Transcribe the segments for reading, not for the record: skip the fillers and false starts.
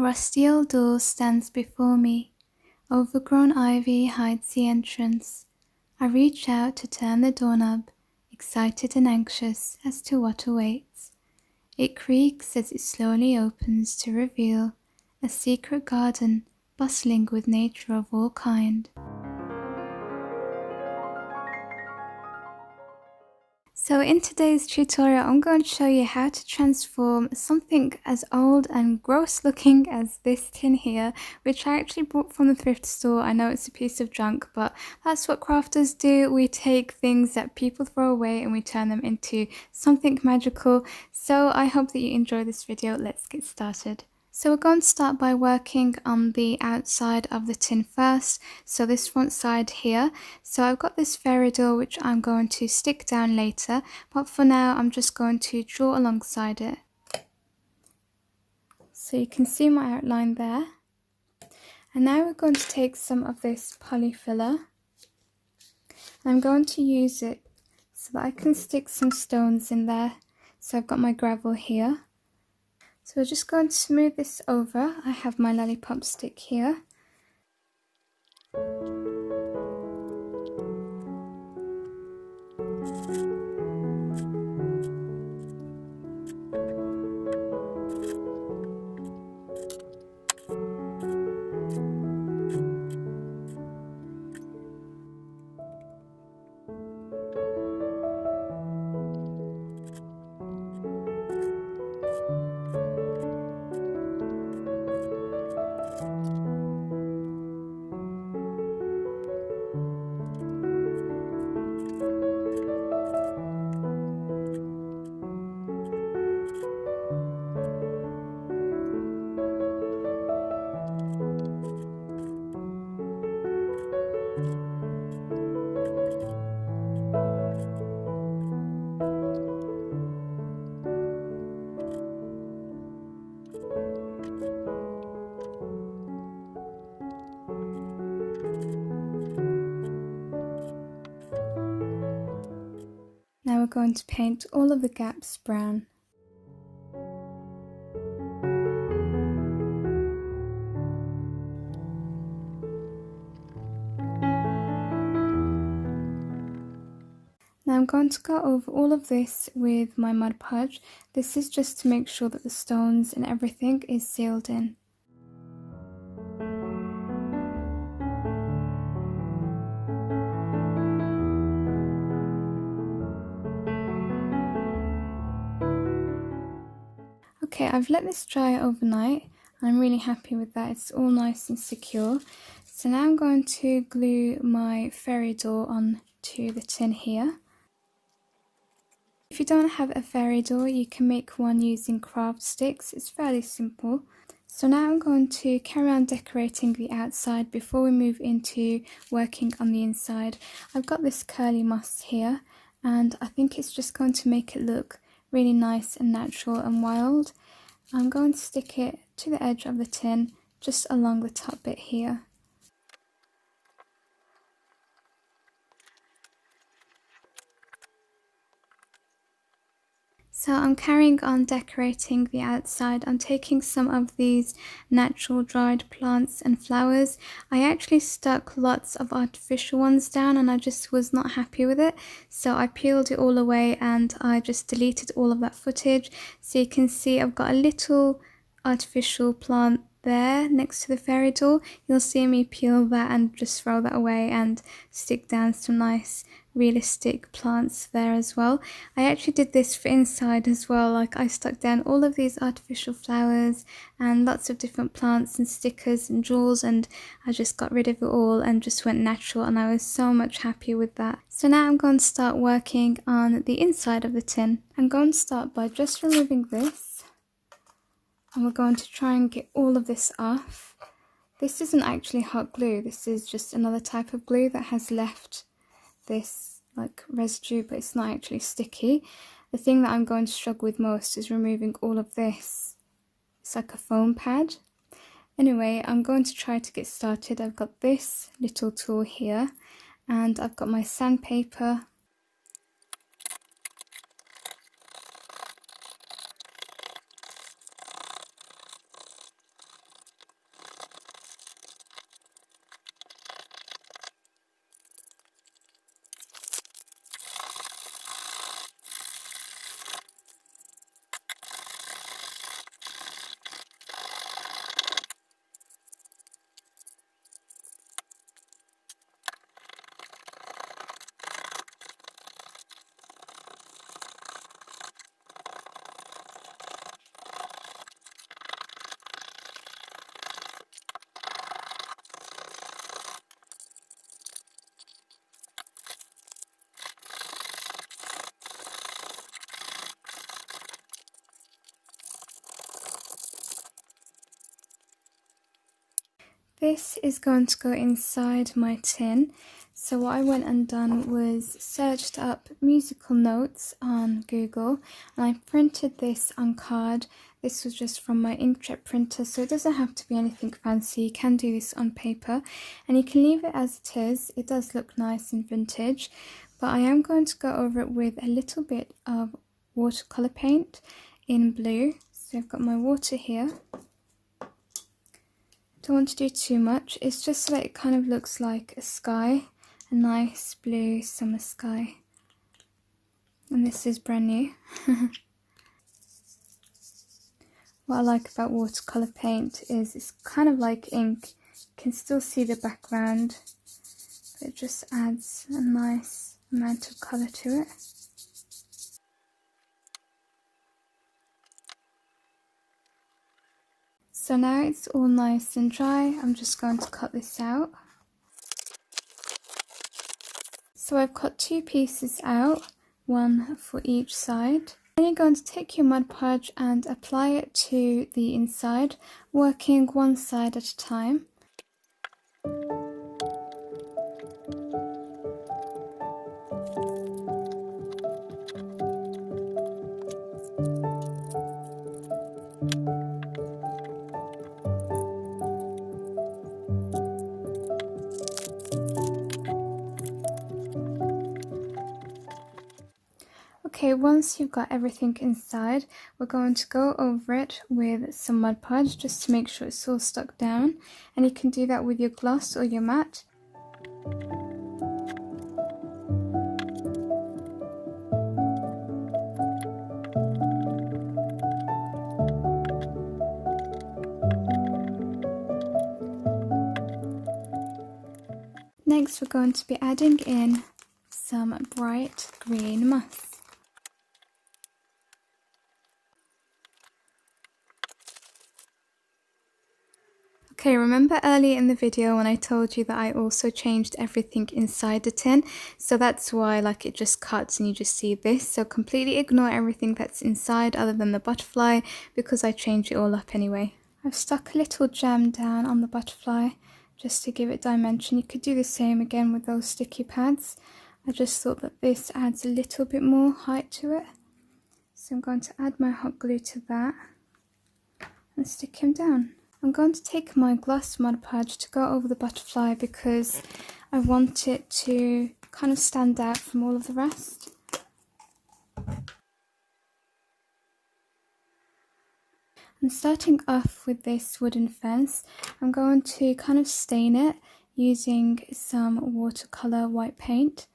rusty old door stands before me. Overgrown ivy hides the entrance. I reach out to turn the doorknob, excited and anxious as to what awaits. It creaks as it slowly opens to reveal a secret garden bustling with nature of all kind. So in today's tutorial, I'm going to show you how to transform something as old and gross looking as this tin here, which I actually bought from the thrift store. I know it's a piece of junk, but that's what crafters do. We take things that people throw away and we turn them into something magical. So I hope that you enjoy this video. Let's get started. So we're going to start by working on the outside of the tin first, so this front side here. So I've got this fairy door which I'm going to stick down later, but for now I'm just going to draw alongside it. So you can see my outline there. And now we're going to take some of this poly filler. I'm going to use it so that I can stick some stones in there. So I've got my gravel here. So we're just going to smooth this over. I have my lollipop stick here. Now we're going to paint all of the gaps brown. Now I'm going to go over all of this with my Mod Podge. This is just to make sure that the stones and everything is sealed in. Okay, I've let this dry overnight. I'm really happy with that. It's all nice and secure. So now I'm going to glue my fairy door onto the tin here. If you don't have a fairy door, you can make one using craft sticks. It's fairly simple. So now I'm going to carry on decorating the outside before we move into working on the inside. I've got this curly moss here, and I think it's just going to make it look really nice and natural and wild. I'm going to stick it to the edge of the tin, just along the top bit here. So I'm carrying on decorating the outside. I'm taking some of these natural dried plants and flowers. I actually stuck lots of artificial ones down and I just was not happy with it. So I peeled it all away and I just deleted all of that footage. So you can see I've got a little artificial plant there next to the fairy door. You'll see me peel that and just throw that away and stick down some nice realistic plants there as well. I actually did this for inside as well. Like I stuck down all of these artificial flowers and lots of different plants and stickers and jewels, and I just got rid of it all and just went natural, and I was so much happier with that. So now I'm going to start working on the inside of the tin. I'm going to start by just removing this, and we're going to try and get all of this off. This isn't actually hot glue, this is just another type of glue that has left this like residue, but it's not actually sticky. The thing that I'm going to struggle with most is removing all of this. It's like a foam pad. Anyway, I'm going to try to get started. I've got this little tool here and I've got my sandpaper. This is going to go inside my tin. So what I went and done was searched up musical notes on Google, and I printed this on card. This was just from my inkjet printer, so it doesn't have to be anything fancy. You can do this on paper, and you can leave it as it is. It does look nice and vintage, but I am going to go over it with a little bit of watercolor paint in blue. So I've got my water here. Don't want to do too much. It's just so that it kind of looks like a sky, a nice blue summer sky. And this is brand new. What I like about watercolor paint is it's kind of like ink. You can still see the background, but it just adds a nice amount of colour to it. So now it's all nice and dry. I'm just going to cut this out. So I've cut 2 pieces out, one for each side. Then you're going to take your Mod Podge and apply it to the inside, working one side at a time. Okay, once you've got everything inside, we're going to go over it with some Mod Podge just to make sure it's all stuck down, and you can do that with your gloss or your matte. Next, we're going to be adding in some bright green moss. Okay, remember earlier in the video when I told you that I also changed everything inside the tin? So that's why it just cuts and you just see this. So completely ignore everything that's inside other than the butterfly, because I changed it all up anyway. I've stuck a little gem down on the butterfly just to give it dimension. You could do the same again with those sticky pads. I just thought that this adds a little bit more height to it. So I'm going to add my hot glue to that and stick him down. I'm going to take my gloss Mod Podge to go over the butterfly because I want it to kind of stand out from all of the rest. I'm starting off with this wooden fence. I'm going to kind of stain it using some watercolor white paint.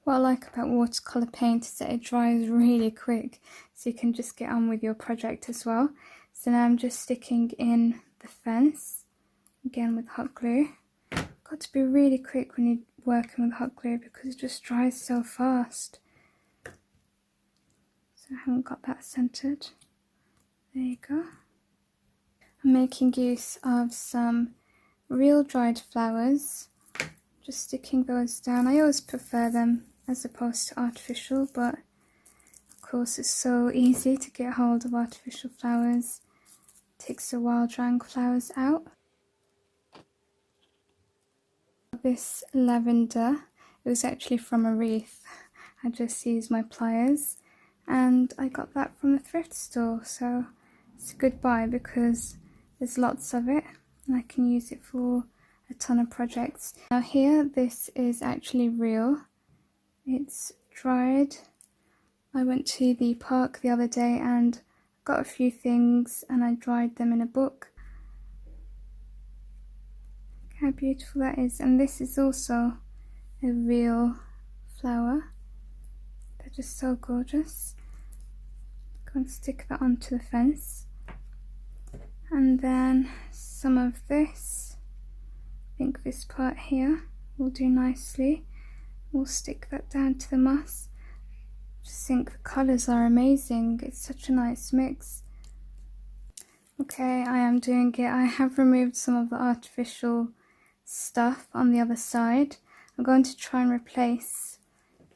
What I like about watercolor paint is that it dries really quick, so you can just get on with your project as well. So now I'm just sticking in the fence, again with hot glue. Got to be really quick when you're working with hot glue because it just dries so fast. So I haven't got that centered. There you go. I'm making use of some real dried flowers, just sticking those down. I always prefer them as opposed to artificial, but of course it's so easy to get hold of artificial flowers. It takes a while drying flowers out. This lavender, it was actually from a wreath. I just used my pliers and I got that from the thrift store, so it's a good buy because there's lots of it and I can use it for a ton of projects. Now here, this is actually real. It's dried. I went to the park the other day and got a few things and I dried them in a book. Look how beautiful that is. And this is also a real flower. They're just so gorgeous. I'm going to stick that onto the fence. And then some of this. I think this part here will do nicely. We'll stick that down to the moss. I just think the colours are amazing. It's such a nice mix. Okay, I am doing it. I have removed some of the artificial stuff on the other side. I'm going to try and replace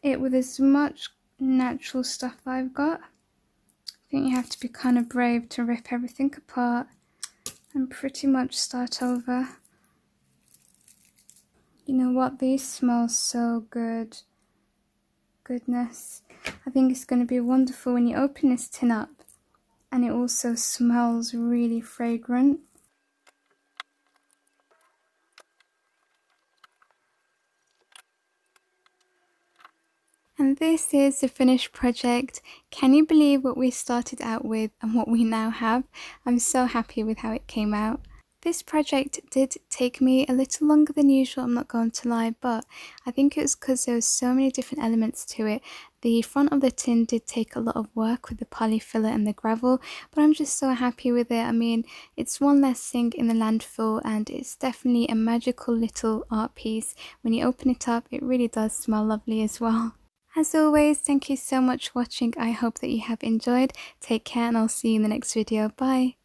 it with as much natural stuff that I've got. I think you have to be kind of brave to rip everything apart and pretty much start over. You know what, these smell so good. Goodness, I think it's going to be wonderful when you open this tin up, and it also smells really fragrant. And this is the finished project. Can you believe what we started out with and what we now have? I'm so happy with how it came out. This project did take me a little longer than usual, I'm not going to lie, but I think it was because there was so many different elements to it. The front of the tin did take a lot of work with the polyfiller and the gravel, but I'm just so happy with it. I mean, it's one less thing in the landfill, and it's definitely a magical little art piece. When you open it up, it really does smell lovely as well. As always, thank you so much for watching. I hope that you have enjoyed. Take care, and I'll see you in the next video. Bye.